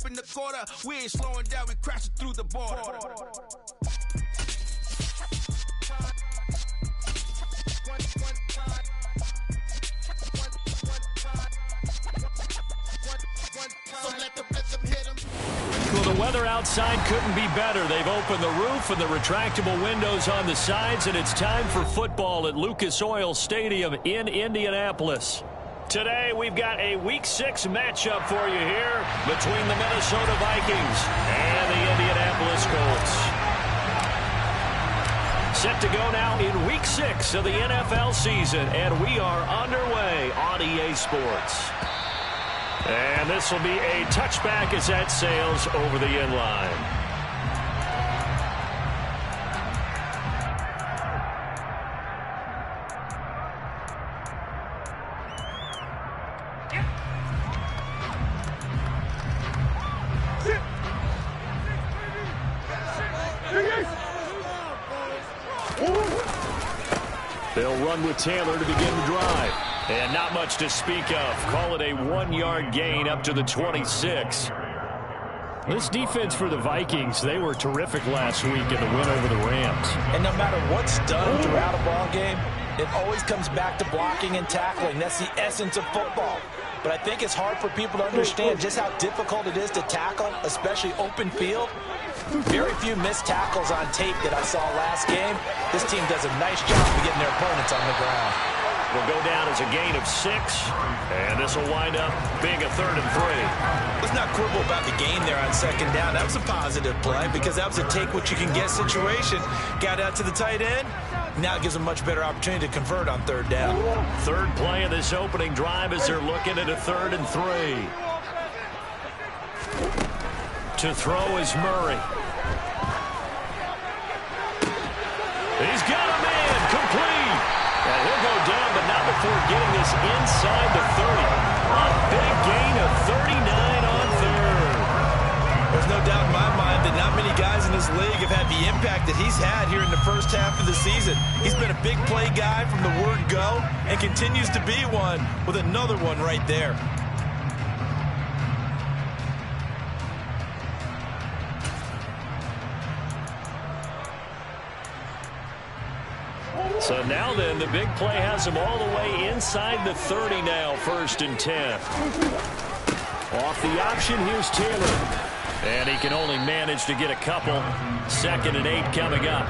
in the quarter. We ain't slowing down, we crashing through the border. Well, the weather outside couldn't be better. They've opened the roof and the retractable windows on the sides, and it's time for football at Lucas Oil Stadium in Indianapolis. Today, we've got a Week 6 matchup for you here between the Minnesota Vikings and the Indianapolis Colts. Set to go now in Week 6 of the NFL season, and we are underway on EA Sports. And this will be a touchback as that sails over the end line. They'll run with Taylor to begin the drive. And not much to speak of. Call it a 1-yard gain up to the 26. This defense for the Vikings, they were terrific last week in the win over the Rams. And no matter what's done throughout a ball game, it always comes back to blocking and tackling. That's the essence of football. But I think it's hard for people to understand just how difficult it is to tackle, especially open field. Very few missed tackles on tape that I saw last game. This team does a nice job of getting their opponents on the ground. Will go down as a gain of 6, and this will wind up being a 3rd and 3. Let's not quibble about the gain there on 2nd down. That was a positive play because that was a take-what-you-can-get situation. Got out to the tight end. Now it gives them a much better opportunity to convert on 3rd down. 3rd play of this opening drive as they're looking at a 3rd and 3. To throw is Murray. He's got a man complete. And he'll go down, but not before getting this inside the 30. A big gain of 39 on 3rd. There's no doubt in my mind that not many guys in this league have had the impact that he's had here in the first half of the season. He's been a big play guy from the word go and continues to be one with another one right there. So now then, the big play has him all the way inside the 30 now, 1st and 10. Off the option, here's Taylor. And he can only manage to get a couple. 2nd and 8 coming up.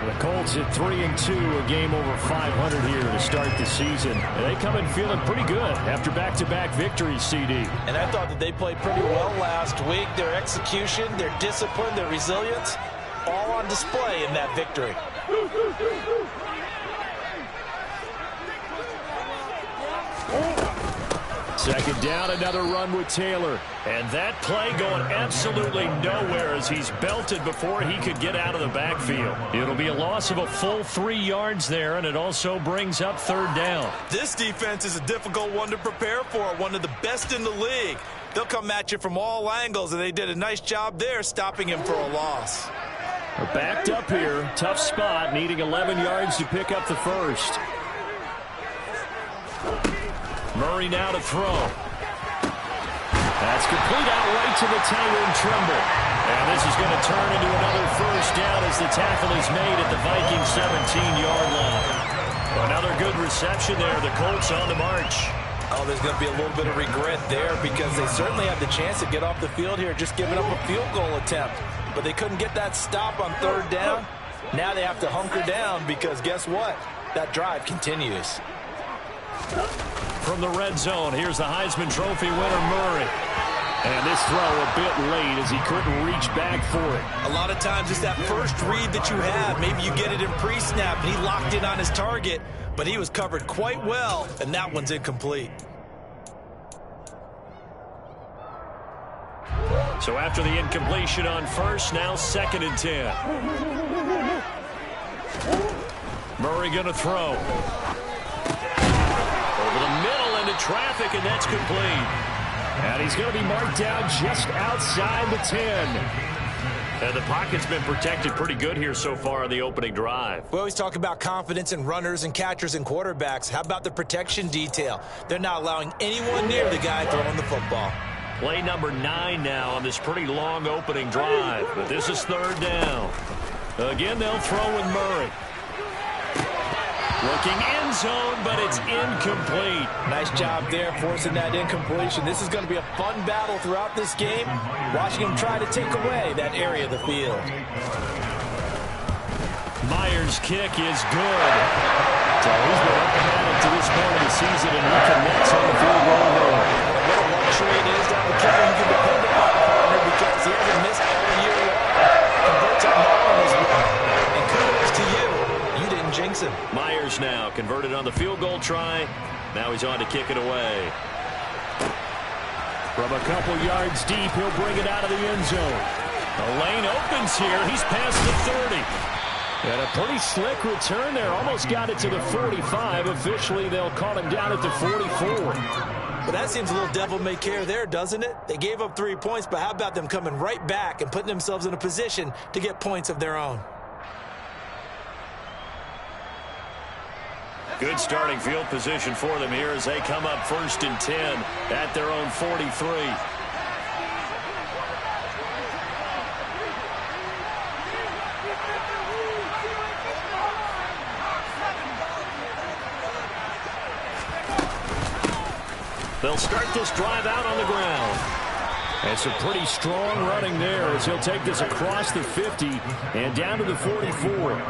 The Colts at 3-2, a game over 500 here to start the season. And they come in feeling pretty good after back-to-back victories, CD. And I thought that they played pretty well last week. Their execution, their discipline, their resilience, all on display in that victory. 2nd down, another run with Taylor. And that play going absolutely nowhere as he's belted before he could get out of the backfield. It'll be a loss of a full 3 yards there, and it also brings up 3rd down. This defense is a difficult one to prepare for, one of the best in the league. They'll come at you from all angles, and they did a nice job there stopping him for a loss. They're backed up here. Tough spot, needing 11 yards to pick up the 1st. Murray now to throw. That's complete out right to the Tyrone Trimble. And this is going to turn into another 1st down as the tackle is made at the Vikings 17-yard line. Another good reception there. The Colts on the march. Oh, there's going to be a little bit of regret there because they certainly had the chance to get off the field here, just giving up a field goal attempt. But they couldn't get that stop on 3rd down. Now they have to hunker down because guess what? That drive continues. From the red zone, here's the Heisman Trophy winner, Murray. And this throw a bit late as he couldn't reach back for it. A lot of times it's that first read that you have. Maybe you get it in pre-snap, and he locked in on his target, but he was covered quite well, and that one's incomplete. So after the incompletion on 1st, now 2nd and 10. Murray going to throw. Over the middle into traffic, and that's complete. And he's going to be marked down just outside the 10. And the pocket's been protected pretty good here so far in the opening drive. We always talk about confidence in runners and catchers and quarterbacks. How about the protection detail? They're not allowing anyone near the guy throwing the football. Play number 9 now on this pretty long opening drive. But this is 3rd down. Again, they'll throw with Murray. Looking end zone, but it's incomplete. Nice job there forcing that incompletion. This is going to be a fun battle throughout this game. Watching him try to take away that area of the field. Myers' kick is good. So he's been up and at it to this point of the season, and he connects on the field goal there. What a luxury it is to have a kicker who can depend upon a partner because he hasn't missed all year long. Converts on that one as well. And kudos to you. You didn't jinx him. Myers now converted on the field goal try. Now he's on to kick it away. From a couple yards deep, he'll bring it out of the end zone. The lane opens here. He's past the 30. And a pretty slick return there. Almost got it to the 45. Officially, they'll call him down at the 44. But that seems a little devil-may-care there, doesn't it? They gave up 3 points, but how about them coming right back and putting themselves in a position to get points of their own? Good starting field position for them here as they come up 1st and 10 at their own 43. They'll start this drive out on the ground. And some pretty strong running there as he'll take this across the 50 and down to the 44.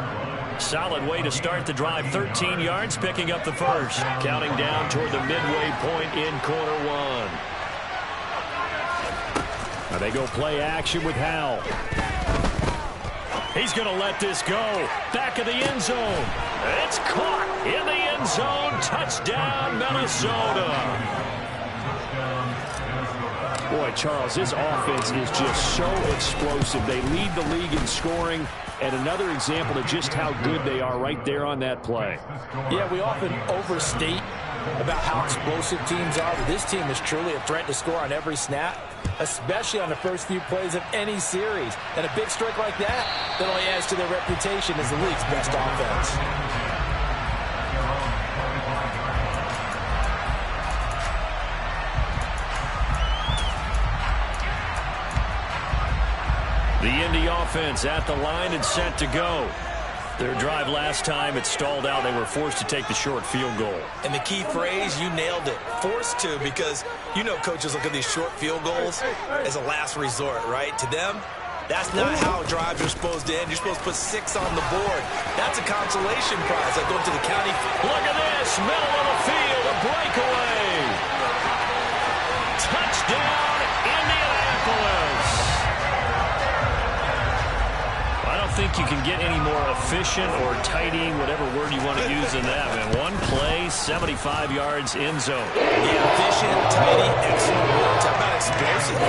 Solid way to start the drive. 13 yards, picking up the first. Counting down toward the midway point in quarter 1. Now they go play action with Howell. He's going to let this go. Back of the end zone. It's caught in the end zone. Touchdown, Minnesota. Boy, Charles, this offense is just so explosive. They lead the league in scoring, and another example of just how good they are right there on that play. Yeah, we often overstate about how explosive teams are, but this team is truly a threat to score on every snap, especially on the first few plays of any series. And a big strike like that only adds to their reputation as the league's best offense. The Indy offense at the line and set to go. Their drive last time, it stalled out. They were forced to take the short field goal. And the key phrase, you nailed it. Forced to, because you know coaches look at these short field goals as a last resort, right? To them, that's not how drives are supposed to end. You're supposed to put 6 on the board. That's a consolation prize. Like going to the county. Look at this. Middle of the field, a breakaway. Touchdown, Indianapolis. I don't think you can get any more efficient or tidy, whatever word you want to use in that, man. One play, 75 yards, end zone. Yeah, efficient, tidy, excellent words. How about explosive?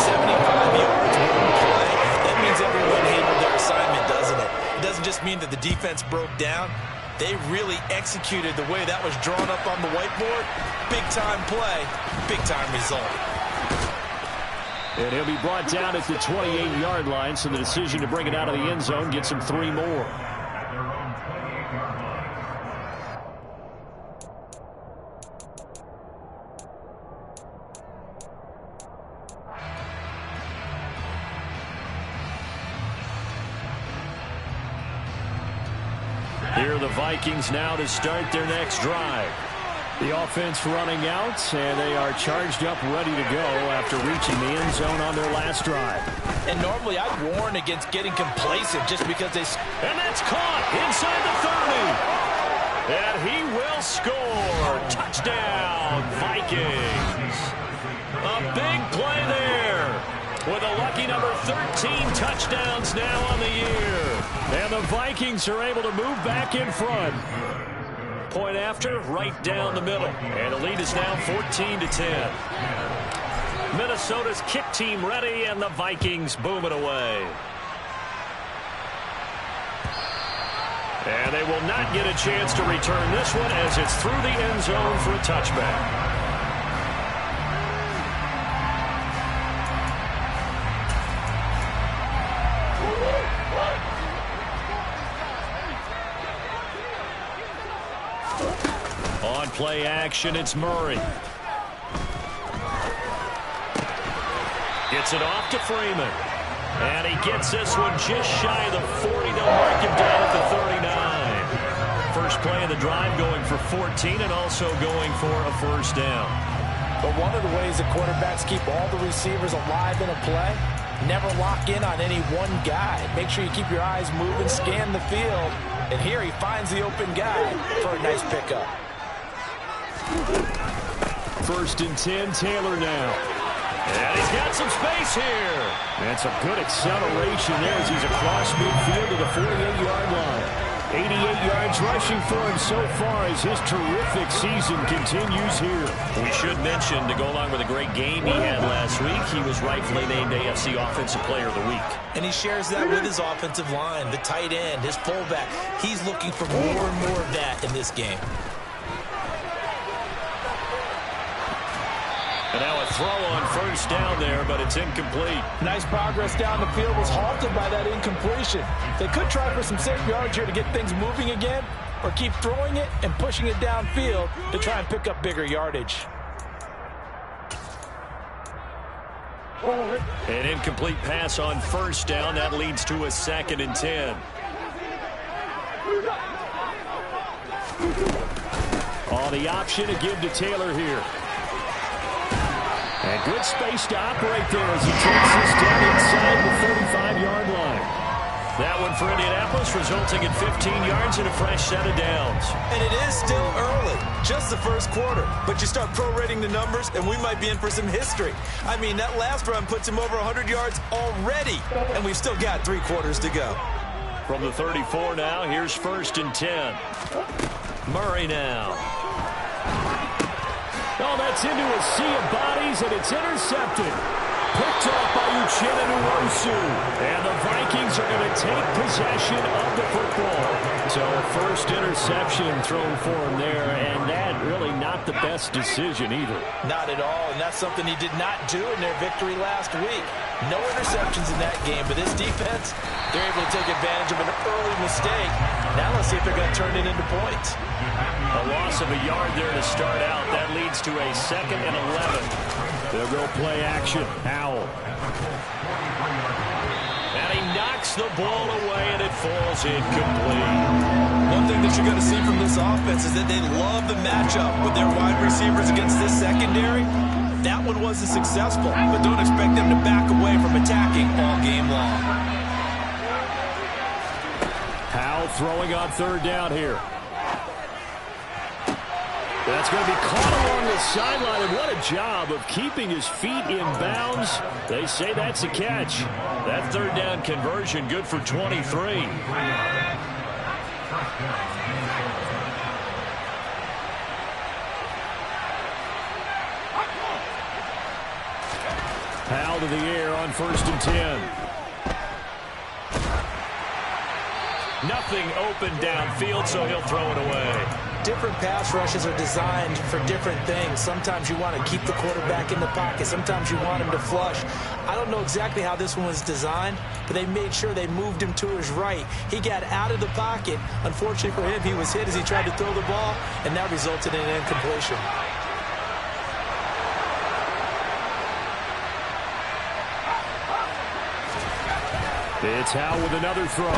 75 yards, one play. That means everyone handled their assignment, doesn't it? It doesn't just mean that the defense broke down. They really executed the way that was drawn up on the whiteboard. Big-time play, big-time result. And he'll be brought down at the 28-yard line, so the decision to bring it out of the end zone gets him 3 more. Here are the Vikings now to start their next drive. The offense running out, and they are charged up, ready to go after reaching the end zone on their last drive. And normally I'd warn against getting complacent just because they... And that's caught inside the 30. And he will score. Touchdown, Vikings. A big play there with a lucky number 13 touchdowns now on the year. And the Vikings are able to move back in front. Point after, right down the middle. And the lead is now 14-10. Minnesota's kick team ready, and the Vikings boom it away. And they will not get a chance to return this one as it's through the end zone for a touchback. On play action, it's Murray. Gets it off to Freeman. And he gets this one just shy of the 40. They'll mark him down at the 39. First play of the drive going for 14 and also going for a first down. But one of the ways that quarterbacks keep all the receivers alive in a play, never lock in on any one guy. Make sure you keep your eyes moving, scan the field. And here he finds the open guy for a nice pickup. First and 10, Taylor now. And he's got some space here. And some good acceleration there as he's across midfield to the 48-yard line. 88 yards rushing for him so far as his terrific season continues here. We should mention, to go along with a great game he had last week, he was rightfully named AFC Offensive Player of the Week. And he shares that with his offensive line, the tight end, his fullback. He's looking for more and more of that in this game. And now a throw on first down there, but it's incomplete. Nice progress down the field, was halted by that incompletion. They could try for some safe yards here to get things moving again, or keep throwing it and pushing it downfield to try and pick up bigger yardage. An incomplete pass on first down. That leads to a 2nd and 10. On the option to give to Taylor here. And good space to operate there as he takes this down inside the 35-yard line. That one for Indianapolis, resulting in 15 yards and a fresh set of downs. And it is still early, just the first quarter. But you start prorating the numbers, and we might be in for some history. I mean, that last run puts him over 100 yards already, and we've still got 3 quarters to go. From the 34 now, here's first and 10. Murray now. Oh, that's into a sea of bodies, and it's intercepted. Picked off by Uchenna Nwosu. And the Vikings are going to take possession of the football. So first interception thrown for him there, and that really not the best decision either. Not at all, and that's something he did not do in their victory last week. No interceptions in that game, but this defense, they're able to take advantage of an early mistake. Now let's see if they're going to turn it into points. A loss of a yard there to start out. That leads to a 2nd and 11. They'll go play action. Howell. And he knocks the ball away, and it falls incomplete. One thing that you're going to see from this offense is that they love the matchup with their wide receivers against this secondary. That one wasn't successful, but don't expect them to back away from attacking all game long. Howell throwing on third down here. That's going to be caught along the sideline, and what a job of keeping his feet in bounds. They say that's a catch. That third down conversion good for 23. Howell to the air on first and 10. Nothing open downfield, so he'll throw it away. Different pass rushes are designed for different things. Sometimes you want to keep the quarterback in the pocket. Sometimes you want him to flush. I don't know exactly how this one was designed, but they made sure they moved him to his right. He got out of the pocket. Unfortunately for him, he was hit as he tried to throw the ball, and that resulted in an incompletion. It's Howell with another throw.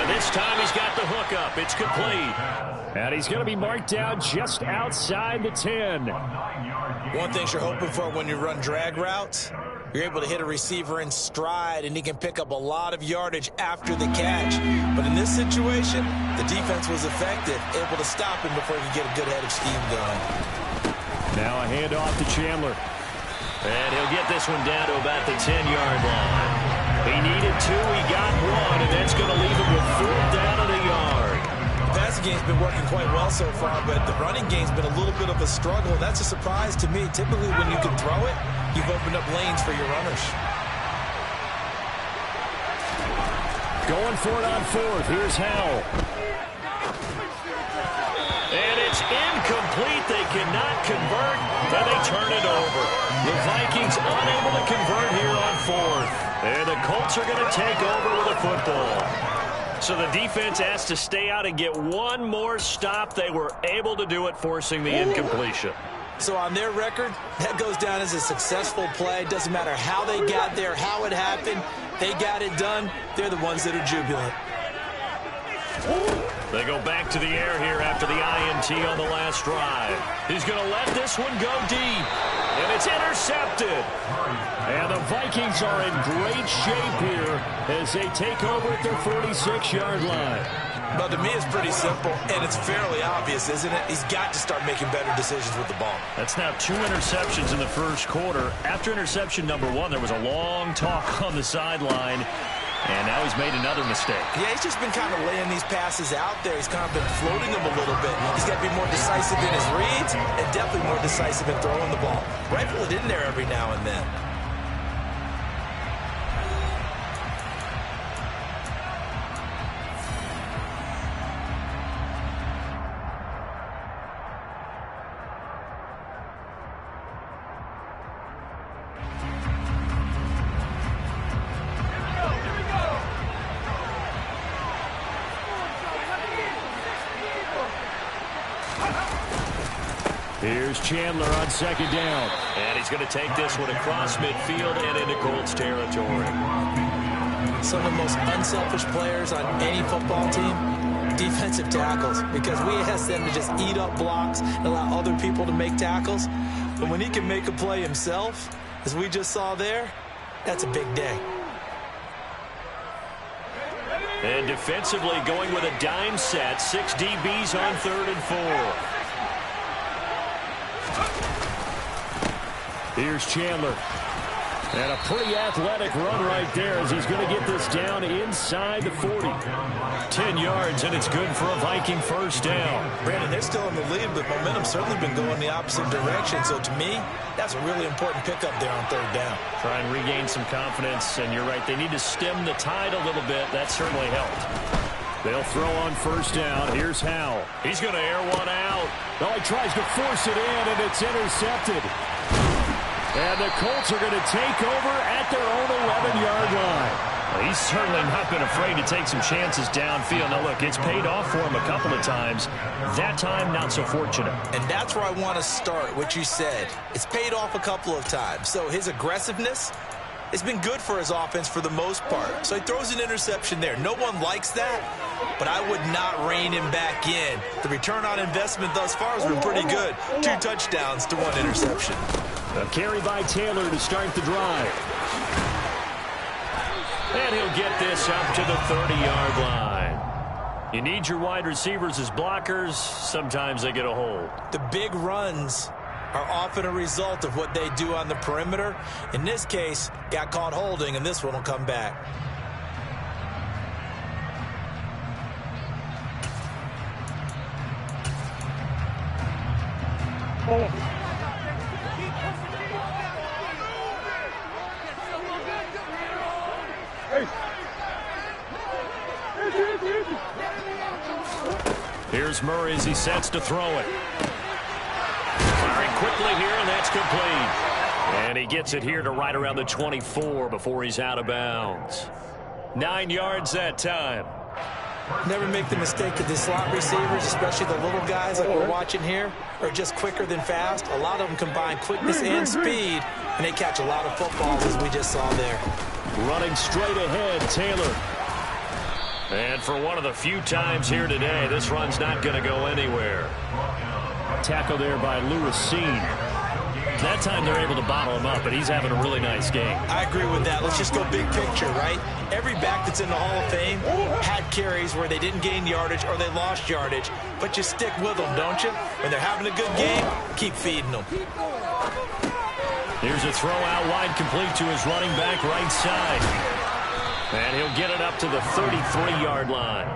This time he's got the hook up. It's complete. And he's going to be marked down just outside the 10. One thing you're hoping for when you run drag routes, you're able to hit a receiver in stride, and he can pick up a lot of yardage after the catch. But in this situation, the defense was effective, able to stop him before he could get a good head of steam going. Now a handoff to Chandler. And he'll get this one down to about the 10-yard line. He needed 2, he got 1, and that's going to leave him with 4th down and a yard. The passing game's been working quite well so far, but the running game's been a little bit of a struggle. That's a surprise to me. Typically, when you can throw it, you've opened up lanes for your runners. Going for it on 4th. Here's Howell. And it's incomplete. They cannot convert, and they turn it over. The Vikings unable to convert here on 4th. And the Colts are going to take over with a football. So the defense has to stay out and get one more stop. They were able to do it, forcing the incompletion. So on their record, that goes down as a successful play. Doesn't matter how they got there, how it happened. They got it done. They're the ones that are jubilant. They go back to the air here after the INT on the last drive. He's going to let this one go deep. And it's intercepted. And the Vikings are in great shape here as they take over at their 46-yard line. Well, to me, it's pretty simple, and it's fairly obvious, isn't it? He's got to start making better decisions with the ball. That's now 2 interceptions in the first quarter. After interception number 1, there was a long talk on the sideline, and now he's made another mistake. Yeah, he's just been kind of laying these passes out there. He's kind of been floating them a little bit. He's got to be more decisive in his reads and definitely more decisive in throwing the ball. Rifle it in there every now and then. Here's Chandler on second down. And he's going to take this one across midfield and into Colts territory. Some of the most unselfish players on any football team, defensive tackles, because we ask them to just eat up blocks and allow other people to make tackles. But when he can make a play himself, as we just saw there, that's a big day. And defensively going with a dime set, 6 DBs on 3rd and 4. Here's Chandler. And a pretty athletic run right there as he's going to get this down inside the 40. 10 yards, and it's good for a Viking first down. Brandon, they're still in the lead, but momentum's certainly been going the opposite direction. So to me, that's a really important pickup there on 3rd down. Try and regain some confidence, and you're right, they need to stem the tide a little bit. That certainly helped. They'll throw on first down. Here's Howell. He's going to air one out. Oh, he tries to force it in, and it's intercepted. And the Colts are going to take over at their own 11-yard line. Well, he's certainly not been afraid to take some chances downfield. Now, look, it's paid off for him a couple of times. That time, not so fortunate. And that's where I want to start, what you said. It's paid off a couple of times. So his aggressiveness has been good for his offense for the most part. So he throws an interception there. No one likes that, but I would not rein him back in. The return on investment thus far has been pretty good. 2 touchdowns to 1 interception. A carry by Taylor to start the drive. And he'll get this up to the 30-yard line. You need your wide receivers as blockers. Sometimes they get a hold. The big runs are often a result of what they do on the perimeter. In this case, got caught holding, and this one will come back. Here's Murray as he sets to throw it. Firing quickly here, and that's complete. And he gets it here to right around the 24 before he's out of bounds. 9 yards that time. Never make the mistake that the slot receivers, especially the little guys like we're watching here, are just quicker than fast. A lot of them combine quickness and speed, and they catch a lot of footballs, as we just saw there. Running straight ahead, Taylor. And for one of the few times here today, this run's not going to go anywhere. Tackle there by Lewis Cine. That time they're able to bottle him up, but he's having a really nice game. I agree with that. Let's just go big picture, right? Every back that's in the Hall of Fame had carries where they didn't gain yardage or they lost yardage, but you stick with them, don't you? When they're having a good game, keep feeding them. Here's a throw out wide, complete to his running back right side. And he'll get it up to the 33-yard line.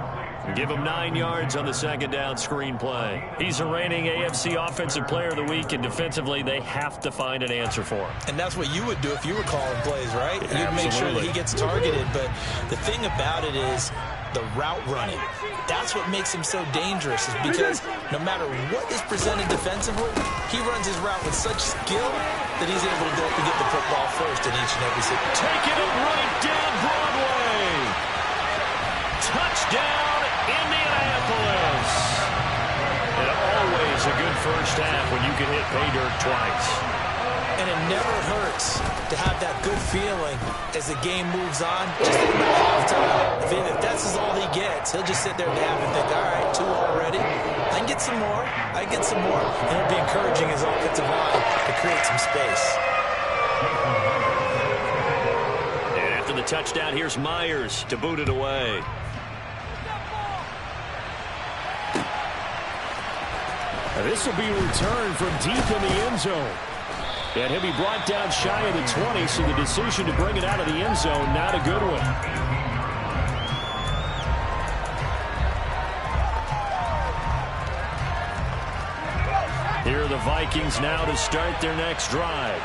Give him 9 yards on the second down screen play. He's a reigning AFC Offensive Player of the Week, and defensively, they have to find an answer for him. And that's what you would do if you were calling plays, right? You'd make sure that he gets targeted. But the thing about it is the route running. That's what makes him so dangerous, is because no matter what is presented defensively, he runs his route with such skill that he's able to go up and get the football first in each and every situation. Taking it right down Broadway. Touchdown, Indianapolis. And all always a good first half when you can hit pay dirt twice. And it never hurts to have that good feeling as the game moves on. Just think about halftime. If that's all he gets, he'll just sit there at the half and think, all right, 2 already. I can get some more. I can get some more. And he'll be encouraging his offensive line to create some space. And after the touchdown, here's Myers to boot it away. This will be returned from deep in the end zone. And he'll be brought down shy of the 20, so the decision to bring it out of the end zone, not a good one. Here are the Vikings now to start their next drive.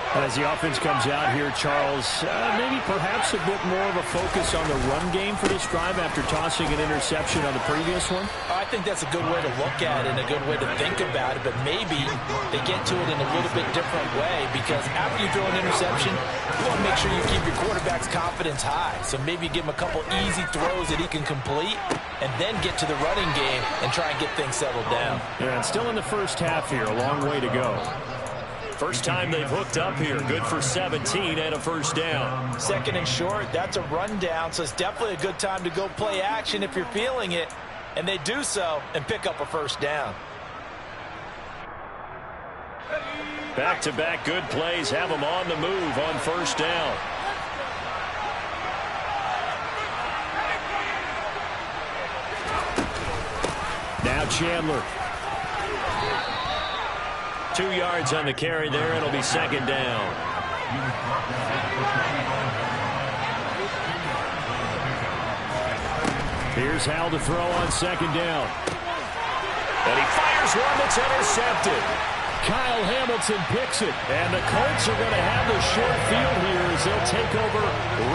As the offense comes out here, Charles, maybe perhaps a bit more of a focus on the run game for this drive after tossing an interception on the previous one? I think that's a good way to look at it and a good way to think about it, but maybe they get to it in a little bit different way because after you throw an interception, you want to make sure you keep your quarterback's confidence high. So maybe you give him a couple easy throws that he can complete and then get to the running game and try and get things settled down. Yeah, and still in the first half here, a long way to go. First time they've hooked up here. Good for 17 and a first down. Second and short, that's a rundown, so it's definitely a good time to go play action if you're feeling it. And they do so and pick up a first down. Back-to-back good plays have them on the move on first down. Now Chandler. 2 yards on the carry there. It'll be second down. Here's Hal to throw on second down. And he fires one that's intercepted. Kyle Hamilton picks it. And the Colts are going to have the short field here as they'll take over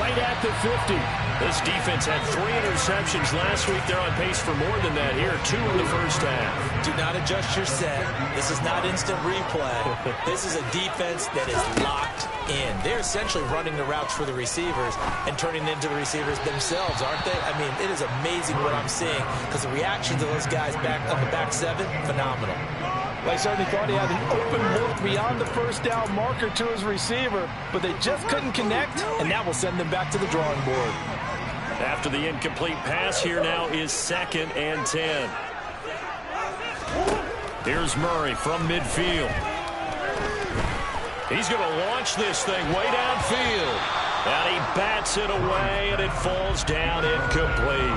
right at the 50. This defense had 3 interceptions last week. They're on pace for more than that here. 2 in the first half. Do not adjust your set. This is not instant replay. This is a defense that is locked in. They're essentially running the routes for the receivers and turning into the receivers themselves, aren't they? I mean, it is amazing what I'm seeing because the reactions of those guys back on the back 7, phenomenal. Well, I certainly thought he had an open look beyond the first down marker to his receiver, but they just couldn't connect, and that will send them back to the drawing board. After the incomplete pass, here now is 2nd and 10. Here's Murray from midfield. He's going to launch this thing way downfield. And he bats it away, and it falls down incomplete.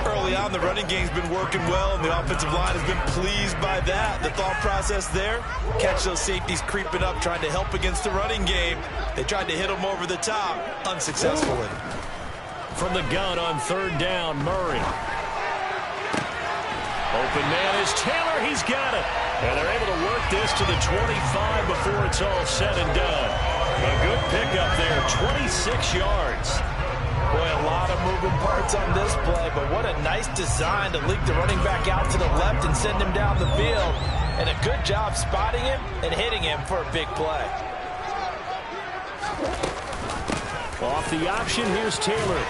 Early on, the running game's been working well, and the offensive line has been pleased by that. The thought process there, catch those safeties creeping up, trying to help against the running game. They tried to hit them over the top, unsuccessfully. From the gun on 3rd down, Murray. Open man is Taylor. He's got it. And they're able to work this to the 25 before it's all said and done. A good pickup there, 26 yards. Boy, a lot of moving parts on this play, but what a nice design to leak the running back out to the left and send him down the field. And a good job spotting him and hitting him for a big play. Off the option, here's Taylor.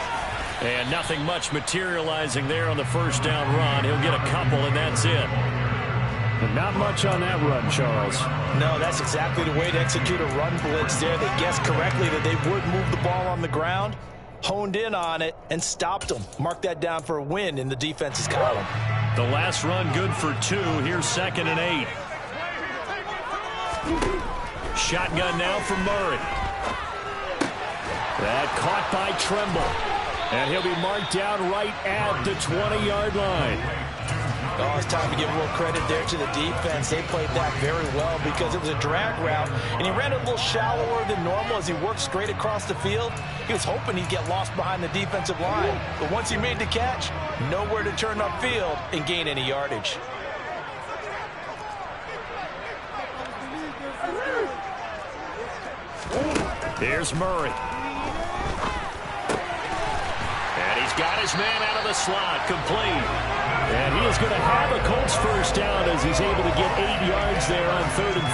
And nothing much materializing there on the first down run. He'll get a couple, and that's it. And not much on that run, Charles. No, that's exactly the way to execute a run blitz there. They guessed correctly that they would move the ball on the ground, honed in on it, and stopped them. Mark that down for a win in the defense's column. The last run good for 2. Here's 2nd and 8. Shotgun now from Murray. That caught by Tremble. And he'll be marked down right at the 20-yard line. Oh, it's time to give a little credit there to the defense. They played that very well because it was a drag route, and he ran it a little shallower than normal as he worked straight across the field. He was hoping he'd get lost behind the defensive line, but once he made the catch, nowhere to turn upfield and gain any yardage. Here's Murray. And he's got his man out of the slot, complete. And he is going to have a Colts first down as he's able to get 8 yards there on 3rd and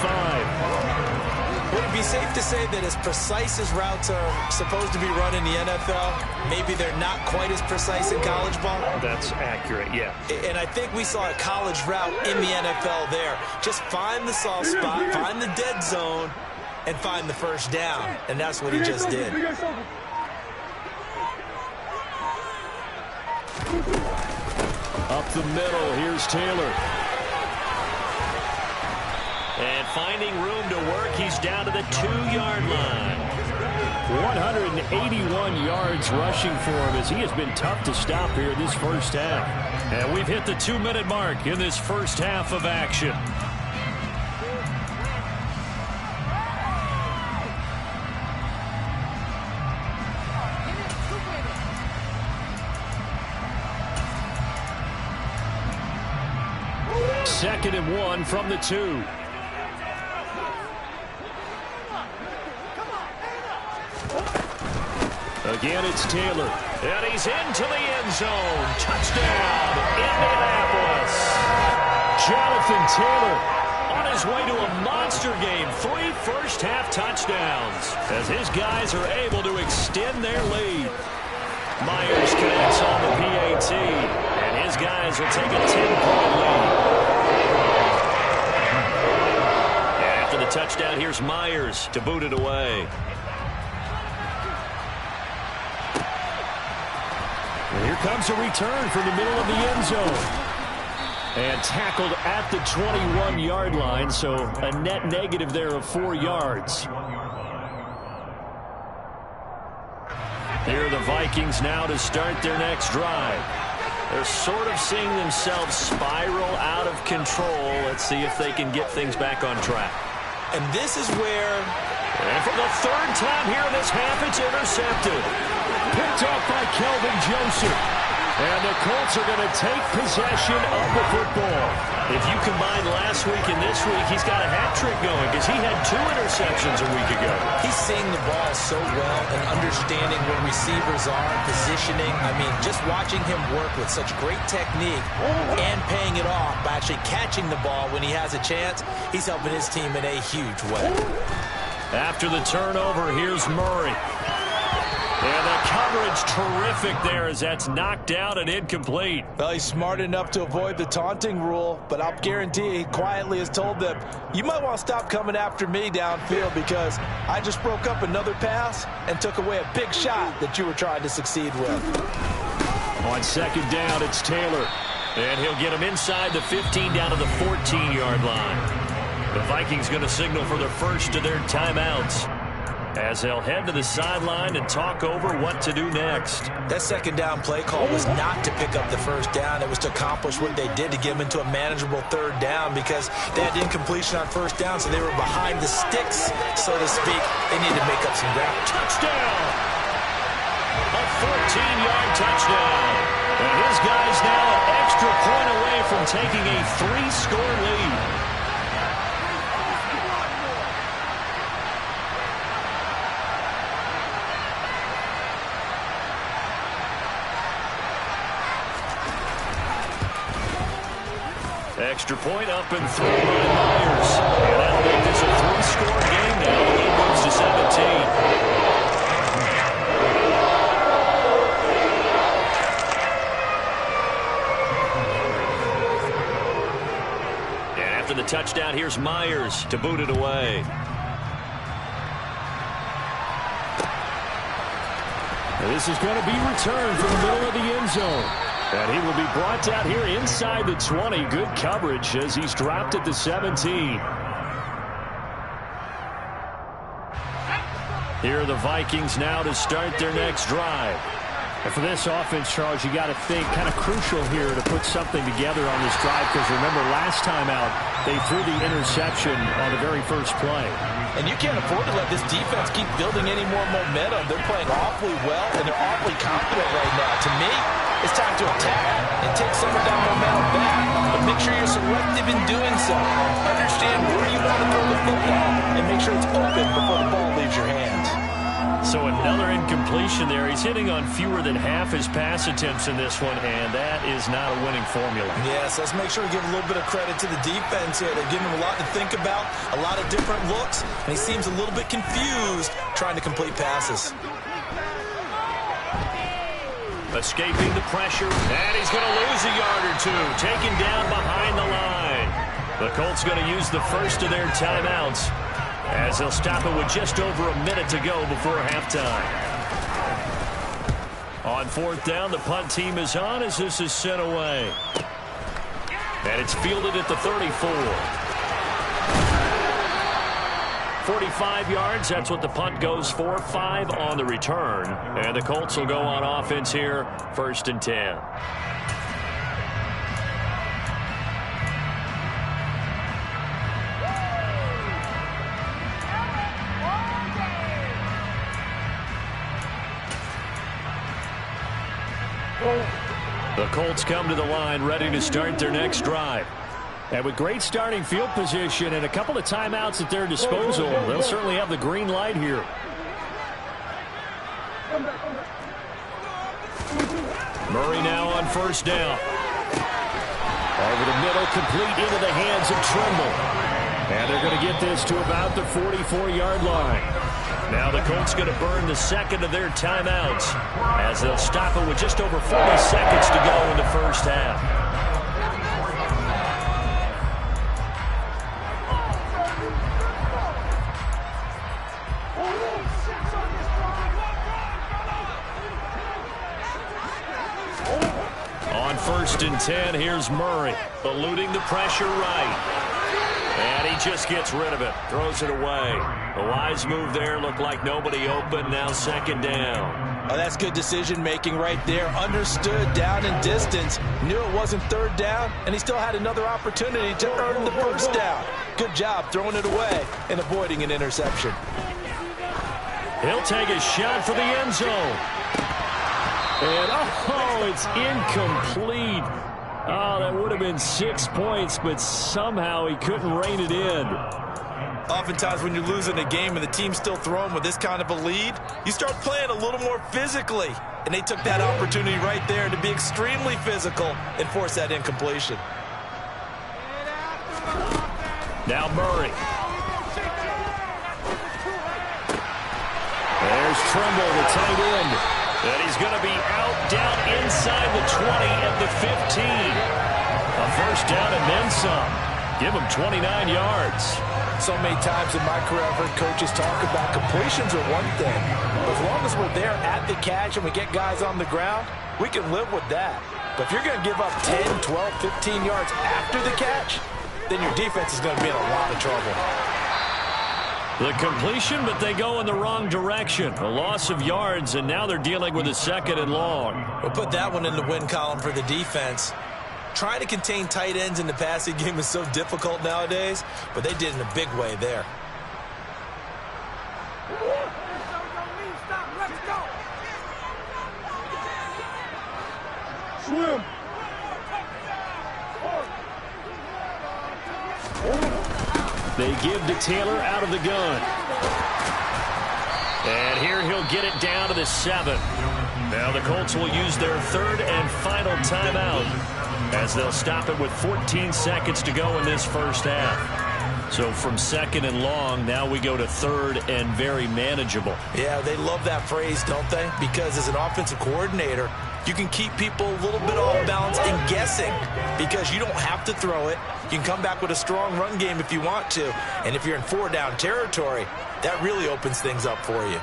5. Would it be safe to say that as precise as routes are supposed to be run in the NFL, maybe they're not quite as precise in college ball? That's accurate, yeah. And I think we saw a college route in the NFL there. Just find the soft spot, find the dead zone, and find the first down. And that's what he just did. Up the middle, here's Taylor. And finding room to work, he's down to the 2-yard line. 181 yards rushing for him as he has been tough to stop here this first half. And we've hit the 2-minute mark in this first half of action. Second and 1 from the 2. Again, it's Taylor. And he's into the end zone. Touchdown, Indianapolis. Jonathan Taylor on his way to a monster game. 3 first-half touchdowns as his guys are able to extend their lead. Myers connects on the PAT, and his guys will take a 10-point lead. And after the touchdown, here's Myers to boot it away. And here comes a return from the middle of the end zone. And tackled at the 21-yard line, so a net negative there of 4 yards. Here are the Vikings now to start their next drive. They're sort of seeing themselves spiral out of control. Let's see if they can get things back on track. And this is where... And for the 3rd time here in this half, it's intercepted. Picked off by Kelvin Joseph. And the Colts are going to take possession of the football. If you combine last week and this week, he's got a hat trick going because he had 2 interceptions a week ago. He's seeing the ball so well and understanding where receivers are, positioning. I mean, just watching him work with such great technique and paying it off by actually catching the ball when he has a chance, he's helping his team in a huge way. After the turnover, here's Murray. And the coverage terrific there as that's knocked out and incomplete. Well, he's smart enough to avoid the taunting rule, but I'll guarantee he quietly has told them, you might want to stop coming after me downfield because I just broke up another pass and took away a big shot that you were trying to succeed with. On 2nd down, it's Taylor. And he'll get him inside the 15 down to the 14-yard line. The Vikings going to signal for the first of their timeouts as they'll head to the sideline and talk over what to do next. That 2nd down play call was not to pick up the 1st down. It was to accomplish what they did to get them into a manageable 3rd down because they had incompletion on 1st down, so they were behind the sticks, so to speak. They needed to make up some ground. Touchdown! A 14-yard touchdown. And his guys now an extra point away from taking a 3-score lead. Extra point up and through by Myers. And that'll make this a 3-score game now. The lead moves to 17. And after the touchdown, here's Myers to boot it away. And this is going to be returned from the middle of the end zone. And he will be brought out here inside the 20. Good coverage as he's dropped at the 17. Here are the Vikings now to start their next drive. And for this offense, Charles, you got to think kind of crucial here to put something together on this drive because remember last time out they threw the interception on the very first play. And you can't afford to let this defense keep building any more momentum. They're playing awfully well, and they're awfully confident right now. To me, it's time to attack and take some of that momentum back. But make sure you're selective in doing so. Understand where you want to throw the football and make sure it's open before the ball leaves your hands. So another incompletion there. He's hitting on fewer than half his pass attempts in this one, and that is not a winning formula. Yes, let's make sure we give a little bit of credit to the defense here. They're giving him a lot to think about, a lot of different looks, and he seems a little bit confused trying to complete passes. Escaping the pressure, and he's going to lose a yard or two. Taken down behind the line. The Colts going to use the first of their timeouts as they'll stop it with just over a minute to go before halftime. On fourth down, the punt team is on as this is sent away. And it's fielded at the 34. 45 yards, that's what the punt goes for. 5 on the return. And the Colts will go on offense here, 1st and 10. The Colts come to the line ready to start their next drive. And with great starting field position and a couple of timeouts at their disposal, they'll certainly have the green light here. Murray now on first down. Over the middle, complete into the hands of Trimble. And they're going to get this to about the 44-yard line. Now the Colts going to burn the second of their timeouts as they'll stop it with just over 40 seconds to go in the first half. On 1st and 10, here's Murray, eluding the pressure right. And he just gets rid of it, throws it away. A wise move there, looked like nobody open, now 2nd down. Oh, that's good decision-making right there. Understood down and distance, knew it wasn't 3rd down, and he still had another opportunity to earn the 1st down. Good job throwing it away and avoiding an interception. He'll take a shot for the end zone. And, oh, it's incomplete. Oh, that would have been 6 points, but somehow he couldn't rein it in. Oftentimes when you're losing a game and the team's still throwing with this kind of a lead, you start playing a little more physically. And they took that opportunity right there to be extremely physical and force that incompletion. Now Murray. There's Trimble, the tight end. And he's going to be out down inside the 20 at the 15. A first down and then some. Give him 29 yards. So many times in my career I've heard coaches talk about completions are one thing. As long as we're there at the catch and we get guys on the ground, we can live with that. But if you're going to give up 10, 12, 15 yards after the catch, then your defense is going to be in a lot of trouble. The completion, but they go in the wrong direction. A loss of yards, and now they're dealing with a 2nd and long. We'll put that one in the win column for the defense. Trying to contain tight ends in the passing game is so difficult nowadays, but they did in a big way there. Swim. They give to Taylor out of the gun. And here he'll get it down to the 7. Now the Colts will use their 3rd and final timeout as they'll stop it with 14 seconds to go in this first half. So from 2nd and long, now we go to 3rd and very manageable. Yeah, they love that phrase, don't they? Because as an offensive coordinator, you can keep people a little bit off balance and guessing because you don't have to throw it. You can come back with a strong run game if you want to. And if you're in 4-down territory, that really opens things up for you.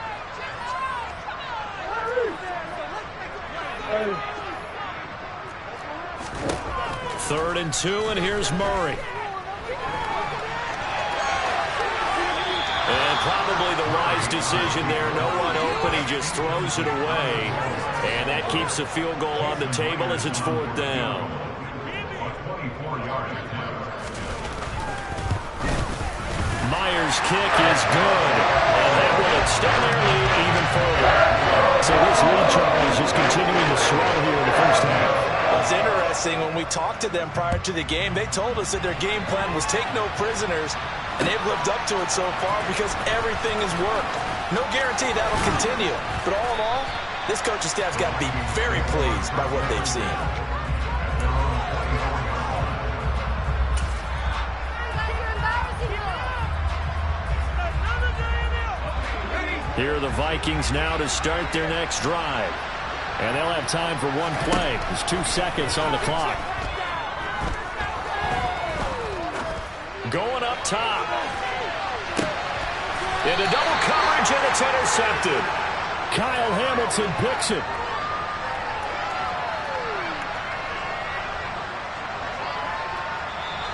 Third and 2, and here's Murray. And probably the wise decision there. No one open. He just throws it away. And that keeps the field goal on the table as it's 4th down. Myers' kick is good. And that will extend their lead even further. So this lead, Charles, is continuing to swell here in the first half. It's interesting. When we talked to them prior to the game, they told us that their game plan was take no prisoners. And they've lived up to it so far because everything has worked. No guarantee that'll continue. But all in all, this coaching staff's got to be very pleased by what they've seen. Here are the Vikings now to start their next drive. And they'll have time for one play. There's 2 seconds on the clock. Going up top. Into double coverage, and it's intercepted. Kyle Hamilton picks it.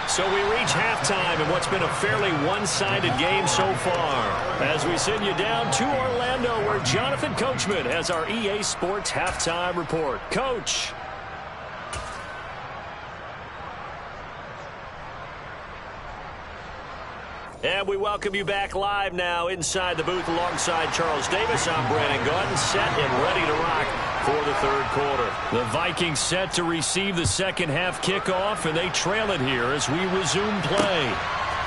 So we reach halftime in what's been a fairly one-sided game so far. As we send you down to Orlando, where Jonathan Coachman has our EA Sports Halftime Report. Coach. And we welcome you back live now inside the booth alongside Charles Davis. I'm Brandon Gaudin, set and ready to rock for the third quarter. The Vikings set to receive the second half kickoff, and they trail it here as we resume play.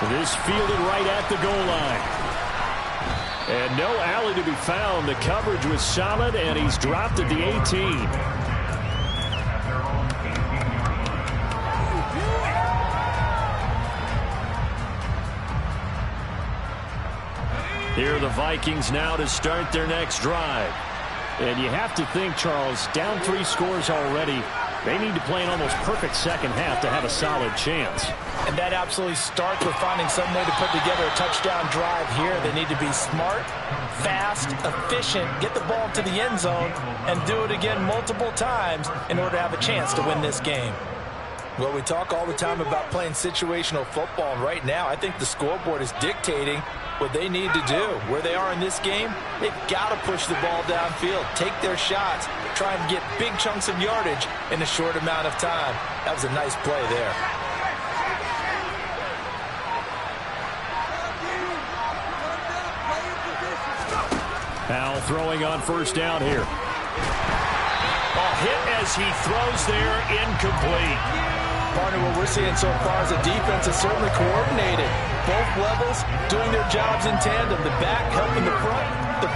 This fielded right at the goal line. And no alley to be found. The coverage was solid, and he's dropped at the 18. Here are the Vikings now to start their next drive. And you have to think, Charles, down 3 scores already. They need to play an almost perfect second half to have a solid chance. And that absolutely starts with finding some way to put together a touchdown drive here. They need to be smart, fast, efficient, get the ball to the end zone, and do it again multiple times in order to have a chance to win this game. Well, we talk all the time about playing situational football, and right now I think the scoreboard is dictating what they need to do. Where they are in this game, they've got to push the ball downfield, take their shots, try and get big chunks of yardage in a short amount of time. That was a nice play there. Powell throwing on first down here. A hit as he throws there, incomplete. Partner, what we're seeing so far is the defense is certainly coordinated. Both levels doing their jobs in tandem. The back helping the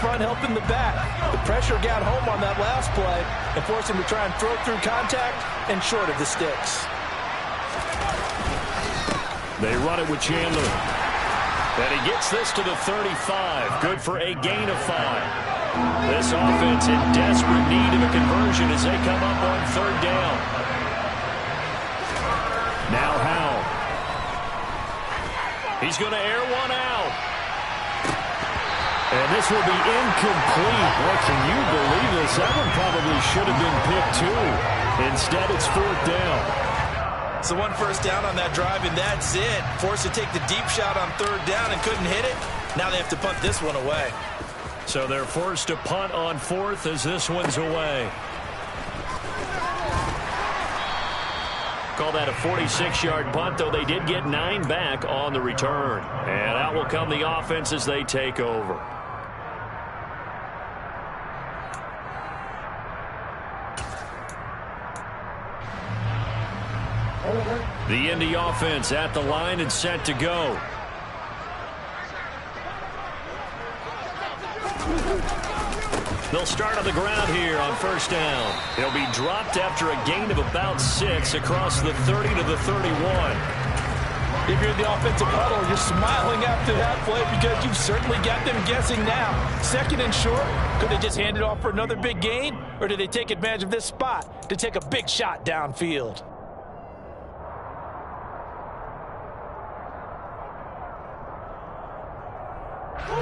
front helping the back. The pressure got home on that last play and forced him to try and throw through contact and short of the sticks. They run it with Chandler. And he gets this to the 35. Good for a gain of 5. This offense in desperate need of a conversion as they come up on third down. Now Howell. He's going to air one out. And this will be incomplete. What, can you believe this? That one probably should have been picked too. Instead, it's fourth down. So one first down on that drive, and that's it. Forced to take the deep shot on third down and couldn't hit it. Now they have to punt this one away. So they're forced to punt on fourth as this one's away. Call that a 46-yard punt, though they did get 9 back on the return. And out will come the offense as they take over. The Indy offense at the line and set to go. They'll start on the ground here on first down. He'll be dropped after a gain of about 6 across the 30 to the 31. If you're in the offensive huddle, you're smiling after that play because you've certainly got them guessing now. Second and short, could they just hand it off for another big gain? Or did they take advantage of this spot to take a big shot downfield?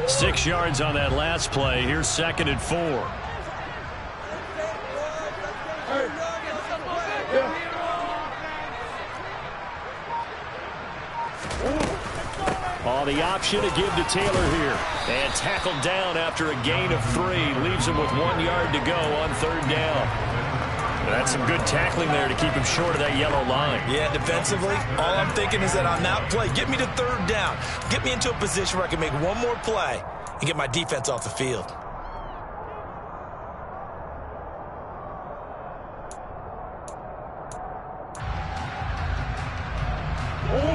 Six yards on that last play. Here's second and 4. Oh, the option to give to Taylor here. And tackled down after a gain of 3. Leaves him with 1 yard to go on third down. That's some good tackling there to keep him short of that yellow line. Yeah, defensively, all I'm thinking is that on that play, get me to third down. Get me into a position where I can make one more play and get my defense off the field.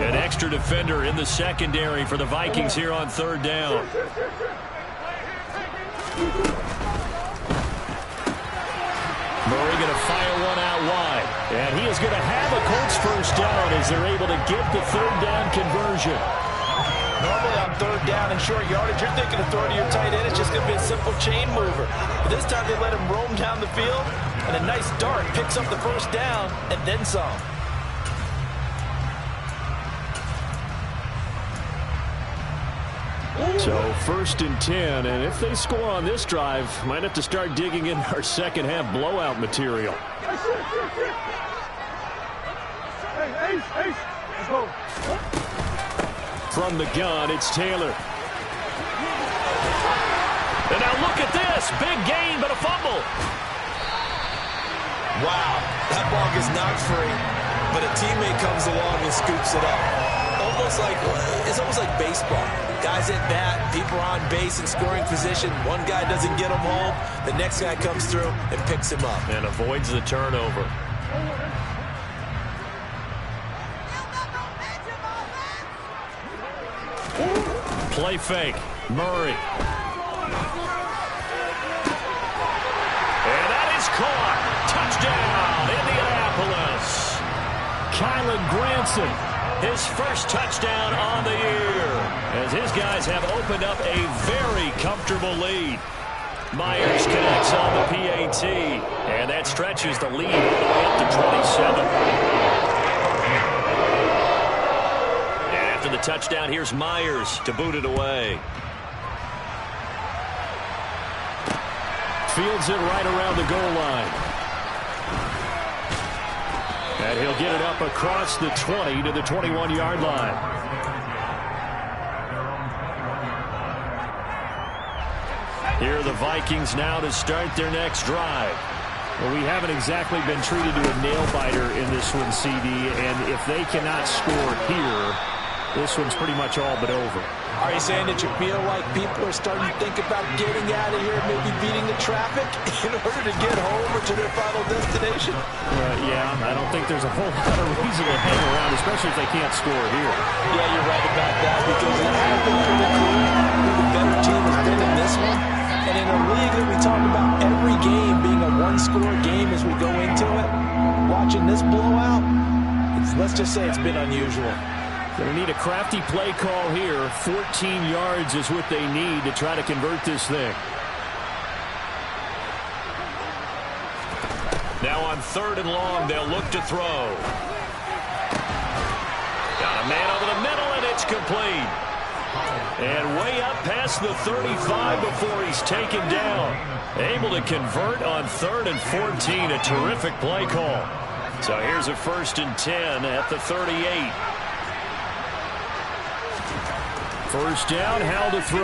An extra defender in the secondary for the Vikings here on third down. Murray going to fire one out wide. And he is going to have a Colts first down as they're able to get the third down conversion. Normally on third down and short yardage, you're thinking of throwing to your tight end. It's just going to be a simple chain mover. But this time they let him roam down the field, and a nice dart picks up the first down and then some. So first and 10, and if they score on this drive, might have to start digging in our second half blowout material. From the gun, it's Taylor. And now look at this. Big gain, but a fumble. Wow, that ball gets knocked free, but a teammate comes along and scoops it up. It's almost like baseball. Guys at bat, people are on base in scoring position. One guy doesn't get him home. The next guy comes through and picks him up. And avoids the turnover. Play fake. Murray. And that is caught. Touchdown, Indianapolis. Kylen Granson, his first touchdown on the year, as his guys have opened up a very comfortable lead. Myers connects on the PAT, and that stretches the lead all the way up to 27. After the touchdown, here's Myers to boot it away. Fields it right around the goal line. And he'll get it up across the 20 to the 21-yard line. Here are the Vikings now to start their next drive. Well, we haven't exactly been treated to a nail-biter in this one, CD, and if they cannot score here, this one's pretty much all but over. Are you saying that you feel like people are starting to think about getting out of here, maybe beating the traffic in order to get home or to their final destination? Yeah, I don't think there's a whole lot of reason to hang around, especially if they can't score here. Yeah, you're right about that, because it has been pretty clear who the better team has been in this one. And in a league that we talk about every game being a one-score game as we go into it, watching this blowout, let's just say it's been unusual. Going to need a crafty play call here. 14 yards is what they need to try to convert this thing. Now on third and long, they'll look to throw. Got a man over the middle, and it's complete. And way up past the 35 before he's taken down. Able to convert on third and 14. A terrific play call. So here's a first and 10 at the 38. First down, Howell to throw.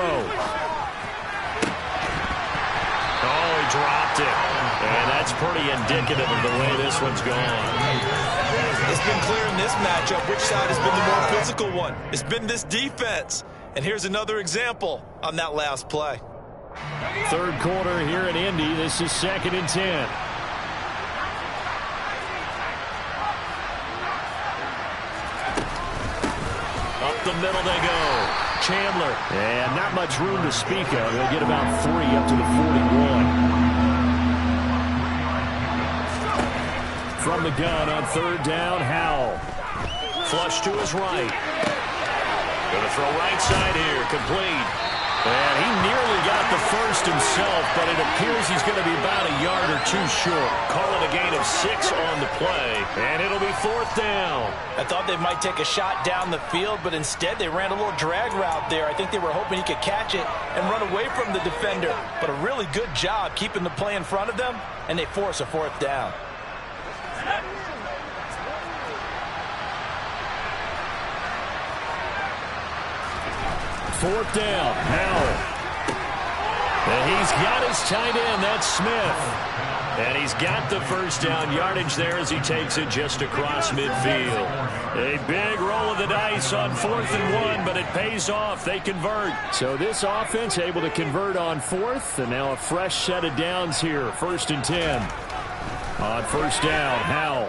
Oh, he dropped it. And that's pretty indicative of the way this one's gone. It's been clear in this matchup which side has been the more physical one. It's been this defense. And here's another example on that last play. Third quarter here in Indy. This is second and 10. Up the middle they go. Chandler. And not much room to speak of. He'll get about 3 up to the 41. From the gun on third down, Howell. Flush to his right. Going to throw right side here, complete. And he nearly got the first himself, but it appears he's going to be about a yard or two short. Call it a gain of 6 on the play, and it'll be fourth down. I thought they might take a shot down the field, but instead they ran a little drag route there. I think they were hoping he could catch it and run away from the defender, but a really good job keeping the play in front of them, and they force a fourth down. Fourth down, Howell. And he's got his tight end, that's Smith. And he's got the first down yardage there as he takes it just across midfield. A big roll of the dice on 4th and 1, but it pays off. They convert. So this offense able to convert on 4th, and now a fresh set of downs here. 1st and 10. On first down, Howell.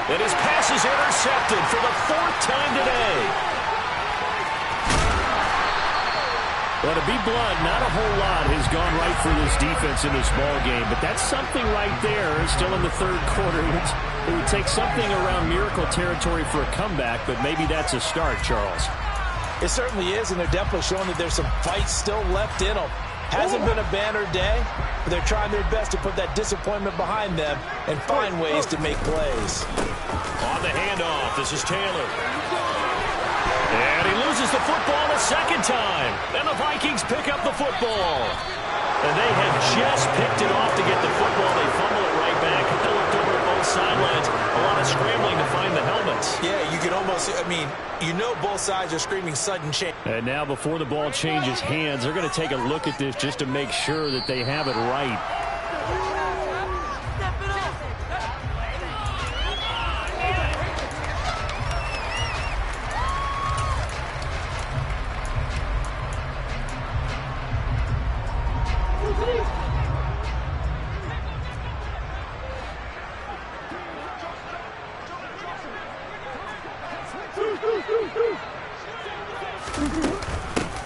And his pass is intercepted for the 4th time today. Well, to be blunt, not a whole lot has gone right for this defense in this ball game, but that's something right there. Still in the third quarter. It would take something around miracle territory for a comeback, but maybe that's a start, Charles. It certainly is, and they're definitely showing that there's some fight still left in them. Hasn't been a banner day, but they're trying their best to put that disappointment behind them and find ways to make plays. On the handoff, this is Taylor. And he loses the football a second time. And the Vikings pick up the football. And they have just picked it off to get the football. They fumble it right back. They looked over at both sidelines. A lot of scrambling to find the helmets. Yeah, you can almost, you know both sides are screaming sudden change. And now before the ball changes hands, they're going to take a look at this just to make sure that they have it right.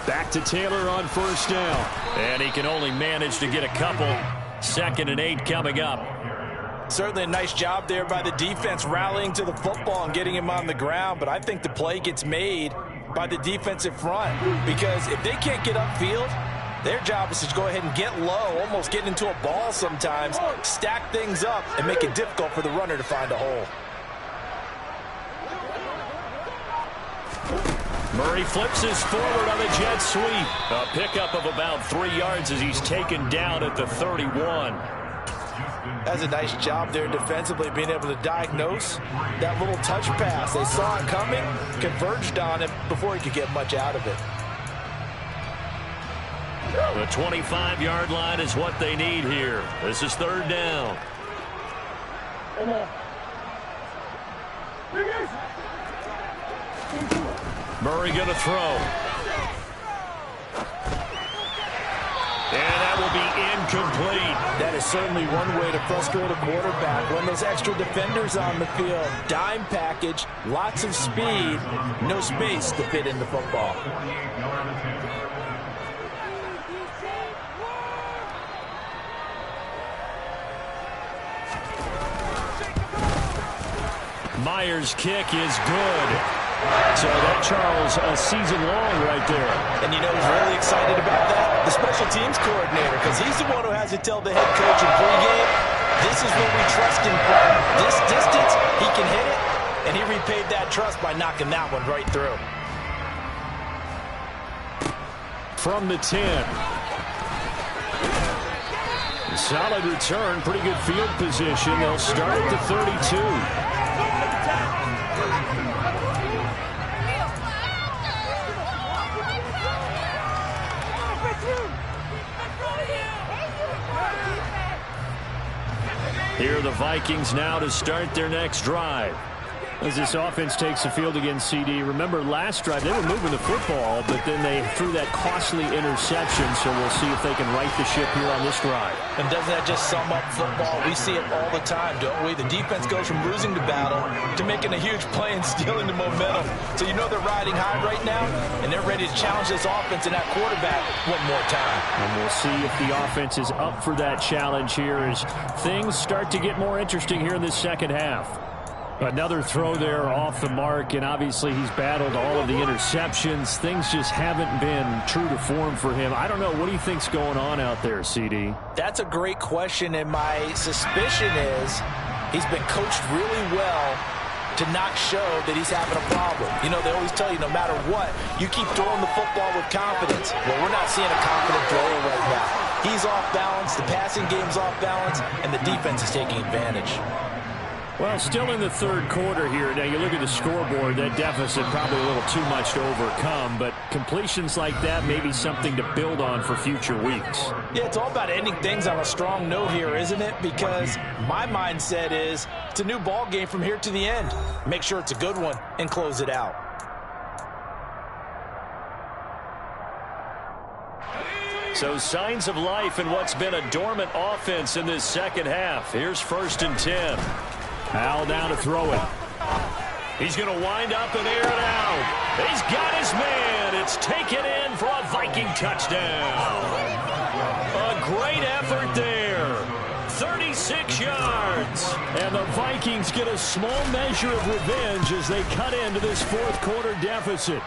Back to Taylor on first down. And he can only manage to get a couple. 2nd and 8 coming up. Certainly a nice job there by the defense rallying to the football and getting him on the ground, but I think the play gets made by the defensive front because if they can't get upfield, their job is to go ahead and get low, almost get into a ball sometimes, stack things up, and make it difficult for the runner to find a hole. Murray flips his forward on a jet sweep. A pickup of about 3 yards as he's taken down at the 31. That's a nice job there defensively, being able to diagnose that little touch pass. They saw it coming, converged on it before he could get much out of it. The 25-yard line is what they need here. This is 3rd down. Murray going to throw. And that will be incomplete. That is certainly one way to frustrate a quarterback. When those extra defenders on the field, dime package, lots of speed, no space to fit in the football. Myers' kick is good. So that, Charles, a season long right there. And you know who's really excited about that? The special teams coordinator, because he's the one who has to tell the head coach in pregame, this is what we trust him from. This distance, he can hit it, and he repaid that trust by knocking that one right through. From the 10. Solid return, pretty good field position. They'll start at the 32. Here are the Vikings now to start their next drive. As this offense takes the field against CD, remember last drive they were moving the football, but then they threw that costly interception, so we'll see if they can right the ship here on this drive. And doesn't that just sum up football? We see it all the time, don't we? The defense goes from losing the battle to making a huge play and stealing the momentum. So you know they're riding high right now, and they're ready to challenge this offense and that quarterback one more time. And we'll see if the offense is up for that challenge here as things start to get more interesting here in this second half. Another throw there off the mark, and obviously he's battled all of the interceptions. Things just haven't been true to form for him. I don't know. What do you think's going on out there, CD? That's a great question, and my suspicion is he's been coached really well to not show that he's having a problem. You know, they always tell you no matter what, you keep throwing the football with confidence. Well, we're not seeing a confident thrower right now. He's off balance, the passing game's off balance, and the defense is taking advantage. Well, still in the third quarter here. Now, you look at the scoreboard, that deficit probably a little too much to overcome, but completions like that may be something to build on for future weeks. Yeah, it's all about ending things on a strong note here, isn't it? Because my mindset is it's a new ball game from here to the end. Make sure it's a good one and close it out. So signs of life in what's been a dormant offense in this second half. Here's 1st and 10. Al down to throw it. He's going to wind up and air it out. He's got his man. It's taken in for a Viking touchdown. A great effort there. 36 yards. And the Vikings get a small measure of revenge as they cut into this fourth quarter deficit.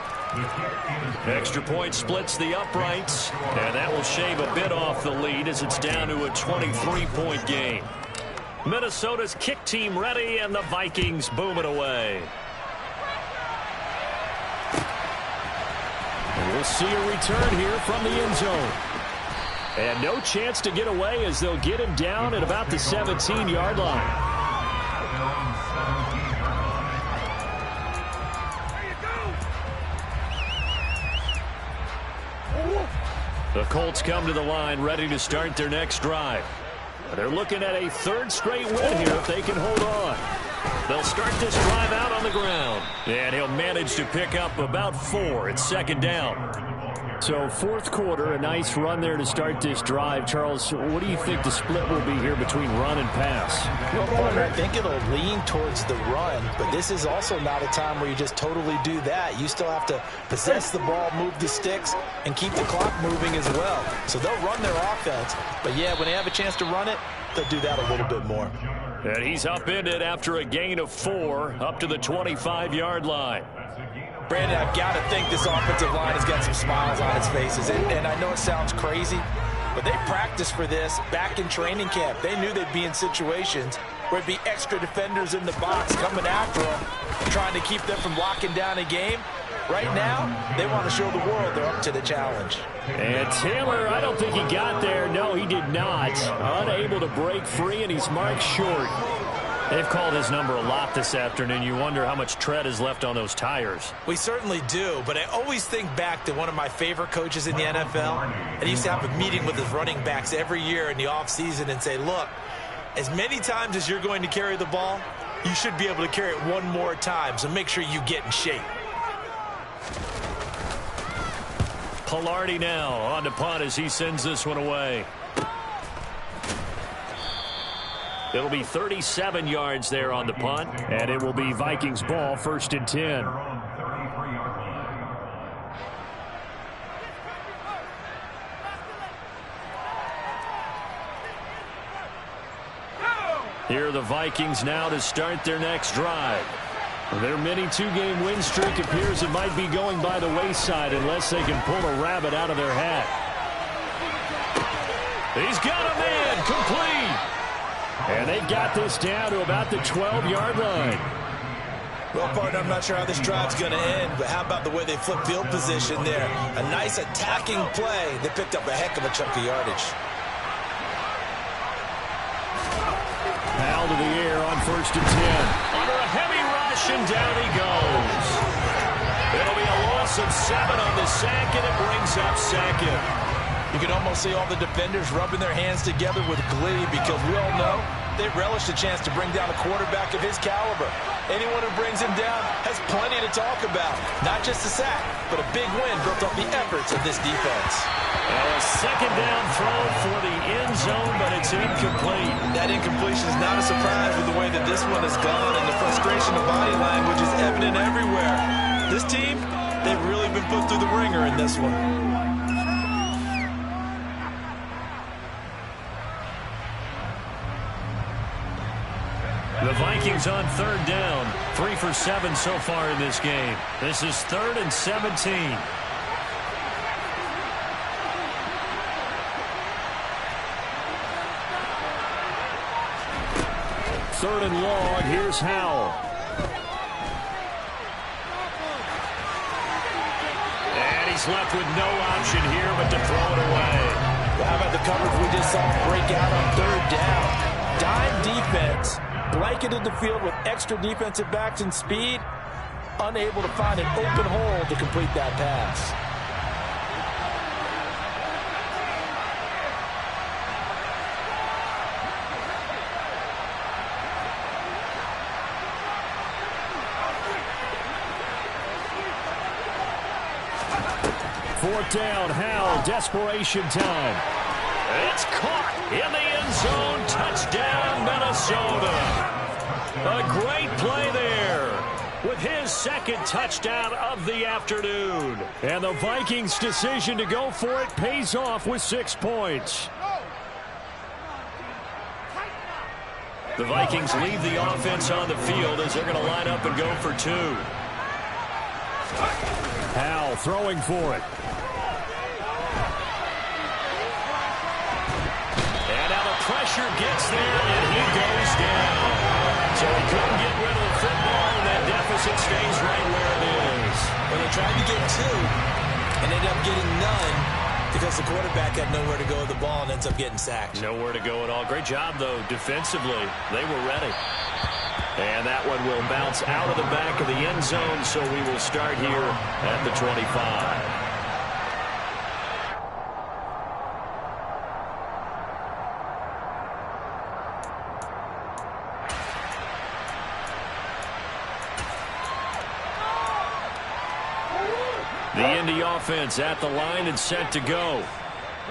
Extra point splits the uprights, and that will shave a bit off the lead as it's down to a 23-point game. Minnesota's kick team ready, and the Vikings boom it away. And we'll see a return here from the end zone. And no chance to get away as they'll get him down at about the 17-yard line. The Colts come to the line ready to start their next drive. They're looking at a third straight win here if they can hold on. They'll start this drive out on the ground. And he'll manage to pick up about 4 at second down. So fourth quarter, a nice run there to start this drive. Charles, what do you think the split will be here between run and pass? Well, partner, I think it'll lean towards the run, but this is also not a time where you just totally do that. You still have to possess the ball, move the sticks, and keep the clock moving as well. So they'll run their offense, but yeah, when they have a chance to run it, they'll do that a little bit more. And he's upended after a gain of 4 up to the 25-yard line. Brandon, I've got to think this offensive line has got some smiles on its faces. And I know it sounds crazy, but they practiced for this back in training camp. They knew they'd be in situations where it'd be extra defenders in the box coming after them, trying to keep them from locking down a game. Right now, they want to show the world they're up to the challenge. And Taylor, I don't think he got there. No, he did not. Unable to break free, and he's marked short. They've called his number a lot this afternoon. You wonder how much tread is left on those tires. We certainly do, but I always think back to one of my favorite coaches in the NFL. And he used to have a meeting with his running backs every year in the offseason and say, look, as many times as you're going to carry the ball, you should be able to carry it one more time, so make sure you get in shape. Palardy now on the punt as he sends this one away. It'll be 37 yards there on the punt, and it will be Vikings ball, 1st and 10. Here are the Vikings now to start their next drive. Their mini 2-game win streak appears it might be going by the wayside unless they can pull a rabbit out of their hat. He's got a man, complete. And they've got this down to about the 12-yard line. Well, partner, I'm not sure how this drive's going to end, but how about the way they flip field position there? A nice attacking play. They picked up a heck of a chunk of yardage. Foul to the air on 1st and 10. Under a heavy rush, and down he goes. It'll be a loss of 7 on the sack, and it brings up 2nd. You can almost see all the defenders rubbing their hands together with glee because we all know they relish the chance to bring down a quarterback of his caliber. Anyone who brings him down has plenty to talk about. Not just a sack, but a big win built off the efforts of this defense. Well, a second down throw for the end zone, but it's incomplete. That incompletion is not a surprise with the way that this one has gone, and the frustration of body language is evident everywhere. This team, they've really been put through the ringer in this one. The Vikings on 3rd down. 3 for 7 so far in this game. This is 3rd and 17. 3rd and long. Here's Howell. And he's left with no option here but to throw it away. Well, how about the coverage we just saw break out on 3rd down? Dime defense. Blanketed the field with extra defensive backs and speed, unable to find an open hole to complete that pass. Fourth down, Howell, desperation time. It's caught in the end zone. Touchdown, Minnesota. A great play there. with his second touchdown of the afternoon. And the Vikings' decision to go for it pays off with 6 points. The Vikings leave the offense on the field as they're going to line up and go for 2. Howell throwing for it. And now the pressure gets there, and he goes down. So he couldn't get rid of the football, and that deficit stays right where it is. Well, they tried to get 2 and ended up getting none because the quarterback had nowhere to go with the ball and ends up getting sacked. Nowhere to go at all. Great job, though, defensively. They were ready. And that one will bounce out of the back of the end zone, so we will start here at the 25. The Indy offense at the line and set to go.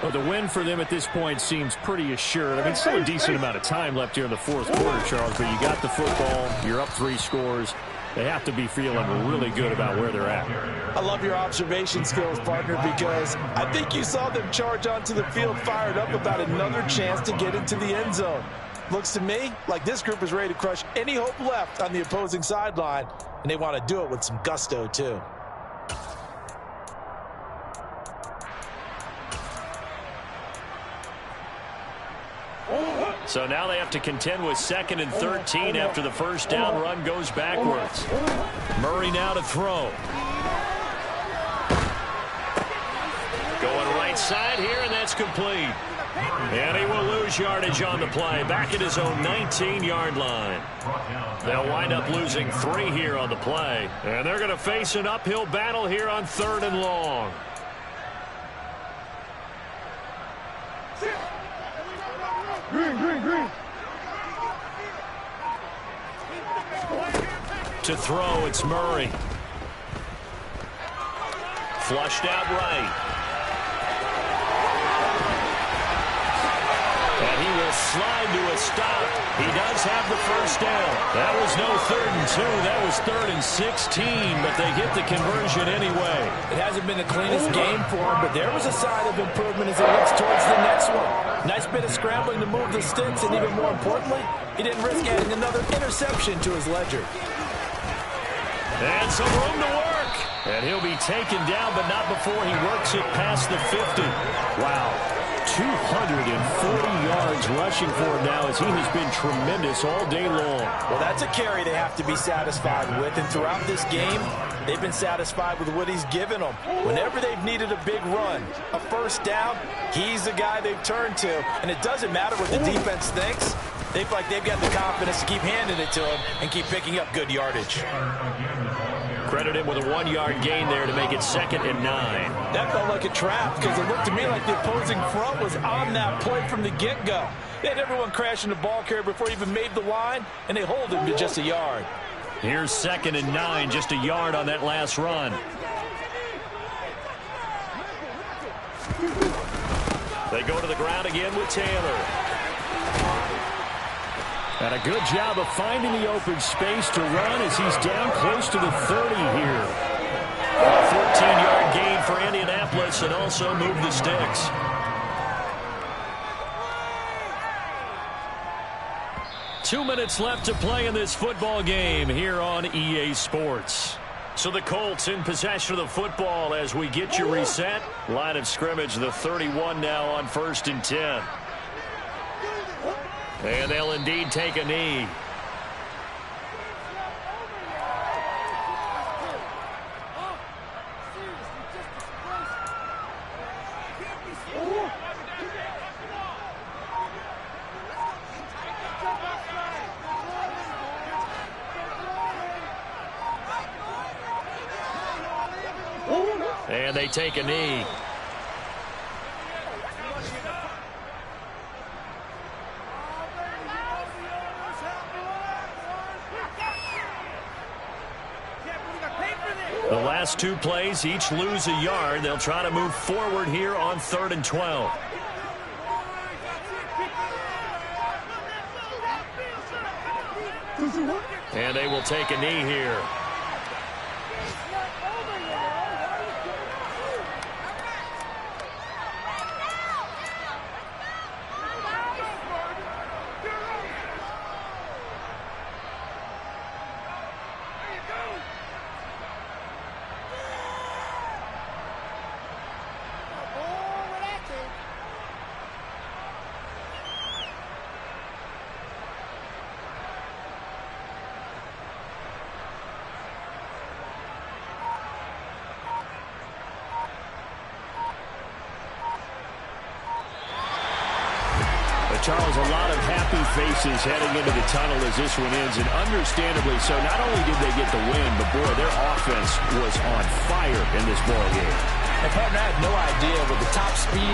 Well, the win for them at this point seems pretty assured. I mean, still a decent amount of time left here in the fourth quarter, Charles, but you got the football, you're up 3 scores. They have to be feeling really good about where they're at. I love your observation skills, partner, because I think you saw them charge onto the field fired up about another chance to get into the end zone. Looks to me like this group is ready to crush any hope left on the opposing sideline, and they want to do it with some gusto, too. So now they have to contend with 2nd and 13 after the first down run goes backwards. Murray now to throw. Going right side here, and that's complete. And he will lose yardage on the play, back at his own 19-yard line. They'll wind up losing 3 here on the play. And they're going to face an uphill battle here on 3rd and long. To throw, it's Murray. Flushed out right. And he will slide to a stop. He does have the first down. That was no 3rd and 2. That was 3rd and 16, but they get the conversion anyway. It hasn't been the cleanest game for him, but there was a sign of improvement as he looks towards the next one. Nice bit of scrambling to move the sticks, and even more importantly, he didn't risk adding another interception to his ledger. And some room to work. And he'll be taken down, but not before he works it past the 50. Wow. 240 yards rushing for him now as he has been tremendous all day long. Well, that's a carry they have to be satisfied with. And throughout this game, they've been satisfied with what he's given them. Whenever they've needed a big run, a first down, he's the guy they've turned to. And it doesn't matter what the defense thinks. They feel like they've got the confidence to keep handing it to him and keep picking up good yardage. Credit him with a 1-yard gain there to make it 2nd and 9. That felt like a trap because it looked to me like the opposing front was on that play from the get-go. They had everyone crashing the ball carrier before he even made the line, and they hold him to just a yard. Here's 2nd and 9, just a yard on that last run. They go to the ground again with Taylor. And a good job of finding the open space to run as he's down close to the 30 here. A 14-yard gain for Indianapolis and also move the sticks. Two minutes left to play in this football game here on EA Sports. So the Colts in possession of the football as we get you reset. Line of scrimmage, the 31 now on 1st and 10. And they'll indeed take a knee. And they take a knee. The last 2 plays, each lose a yard. They'll try to move forward here on 3rd and 12. And they will take a knee here. Charles, a lot of happy faces heading into the tunnel as this one ends, and understandably so. Not only did they get the win, but, boy, their offense was on fire in this ball game. And, partner, I had no idea with the top speed